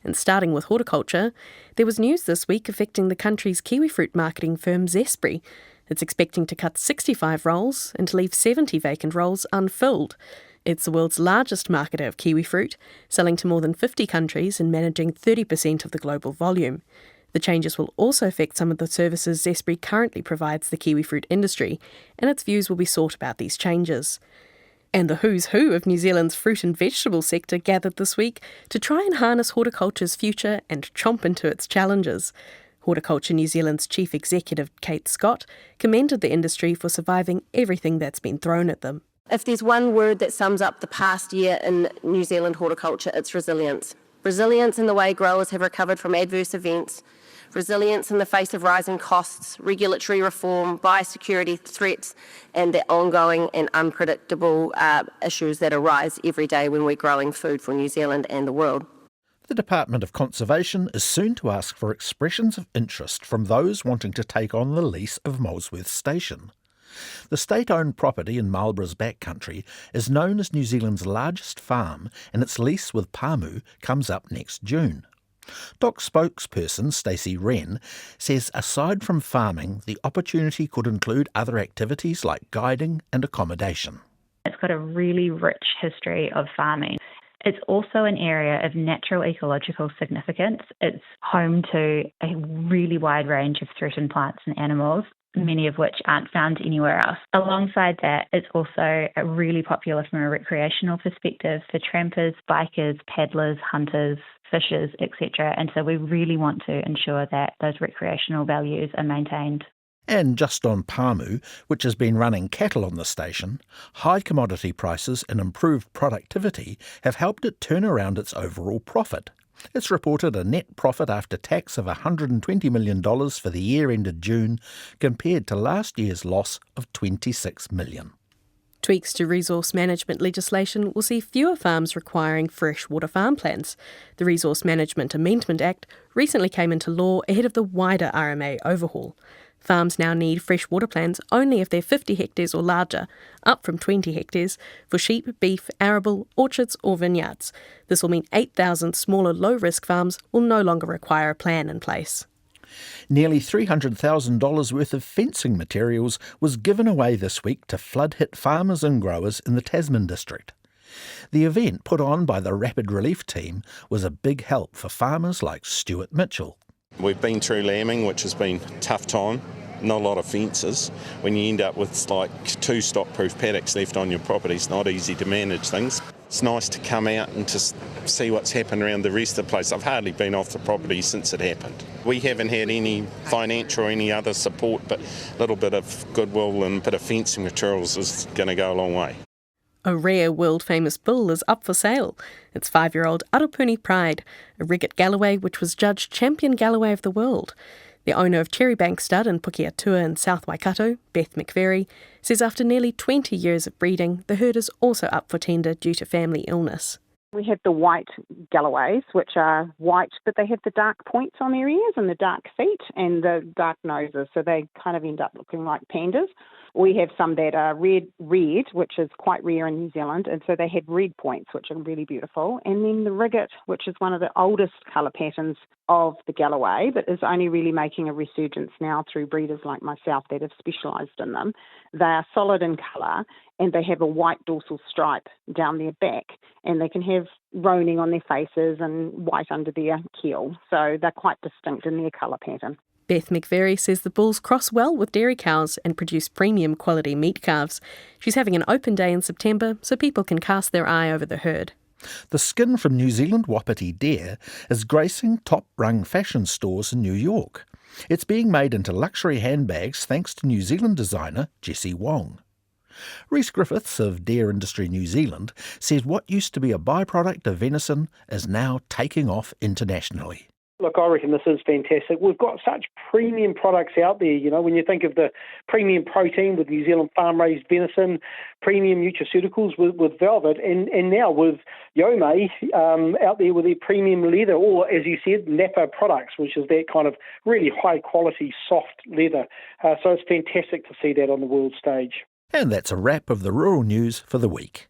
And starting with horticulture, there was news this week affecting the country's kiwifruit marketing firm Zespri. It's expecting to cut 65 roles and to leave 70 vacant roles unfilled. It's the world's largest marketer of kiwifruit, selling to more than 50 countries and managing 30% of the global volume. The changes will also affect some of the services Zespri currently provides the kiwifruit industry, and its views will be sought about these changes. And the who's who of New Zealand's fruit and vegetable sector gathered this week to try and harness horticulture's future and chomp into its challenges. Horticulture New Zealand's Chief Executive Kate Scott commended the industry for surviving everything that's been thrown at them. If there's one word that sums up the past year in New Zealand horticulture, it's resilience. Resilience in the way growers have recovered from adverse events, resilience in the face of rising costs, regulatory reform, biosecurity threats, and the ongoing and unpredictable issues that arise every day when we're growing food for New Zealand and the world. The Department of Conservation is soon to ask for expressions of interest from those wanting to take on the lease of Molesworth Station. The state-owned property in Marlborough's backcountry is known as New Zealand's largest farm, and its lease with Pāmu comes up next June. DOC spokesperson Stacey Wren says aside from farming, the opportunity could include other activities like guiding and accommodation. It's got a really rich history of farming. It's also an area of natural ecological significance. It's home to a really wide range of threatened plants and animals, many of which aren't found anywhere else. Alongside that, it's also really popular from a recreational perspective for trampers, bikers, paddlers, hunters, fishers, etc. And so we really want to ensure that those recreational values are maintained. And just on Pāmu, which has been running cattle on the station, high commodity prices and improved productivity have helped it turn around its overall profit. It's reported a net profit after tax of $120 million for the year ended June, compared to last year's loss of $26 million. Tweaks to resource management legislation will see fewer farms requiring freshwater farm plans. The Resource Management Amendment Act recently came into law ahead of the wider RMA overhaul. Farms now need freshwater plans only if they're 50 hectares or larger, up from 20 hectares, for sheep, beef, arable, orchards or vineyards. This will mean 8,000 smaller low-risk farms will no longer require a plan in place. Nearly $300,000 worth of fencing materials was given away this week to flood-hit farmers and growers in the Tasman district. The event, put on by the Rapid Relief Team, was a big help for farmers like Stuart Mitchell. We've been through lambing, which has been a tough time. Not a lot of fences. When you end up with like 2 stop-proof paddocks left on your property, it's not easy to manage things. It's nice to come out and to see what's happened around the rest of the place. I've hardly been off the property since it happened. We haven't had any financial or any other support, but a little bit of goodwill and a bit of fencing materials is going to go a long way. A rare world-famous bull is up for sale. It's 5-year-old Arapuni Pride, a rig at Galloway which was judged Champion Galloway of the World. The owner of Cherrybank Stud in Pukeatua in South Waikato, Beth McVeary, says after nearly 20 years of breeding, the herd is also up for tender due to family illness. We have the white Galloways, which are white, but they have the dark points on their ears and the dark feet and the dark noses, so they kind of end up looking like pandas. We have some that are red, which is quite rare in New Zealand, and so they have red points, which are really beautiful. And then the Rigget, which is one of the oldest colour patterns of the Galloway, but is only really making a resurgence now through breeders like myself that have specialised in them. They are solid in colour, and they have a white dorsal stripe down their back, and they can have roning on their faces and white under their keel. So they're quite distinct in their colour pattern. Beth McVeary says the bulls cross well with dairy cows and produce premium quality meat calves. She's having an open day in September so people can cast their eye over the herd. The skin from New Zealand Wapiti deer is gracing top-rung fashion stores in New York. It's being made into luxury handbags thanks to New Zealand designer Jessie Wong. Rhys Griffiths of Deer Industry New Zealand says what used to be a byproduct of venison is now taking off internationally. Look, I reckon this is fantastic. We've got such premium products out there, you know, when you think of the premium protein with New Zealand farm-raised venison, premium nutraceuticals with velvet, and now with Yomei out there with their premium leather, or, as you said, Napa products, which is that kind of really high-quality, soft leather. So it's fantastic to see that on the world stage. And that's a wrap of the rural news for the week.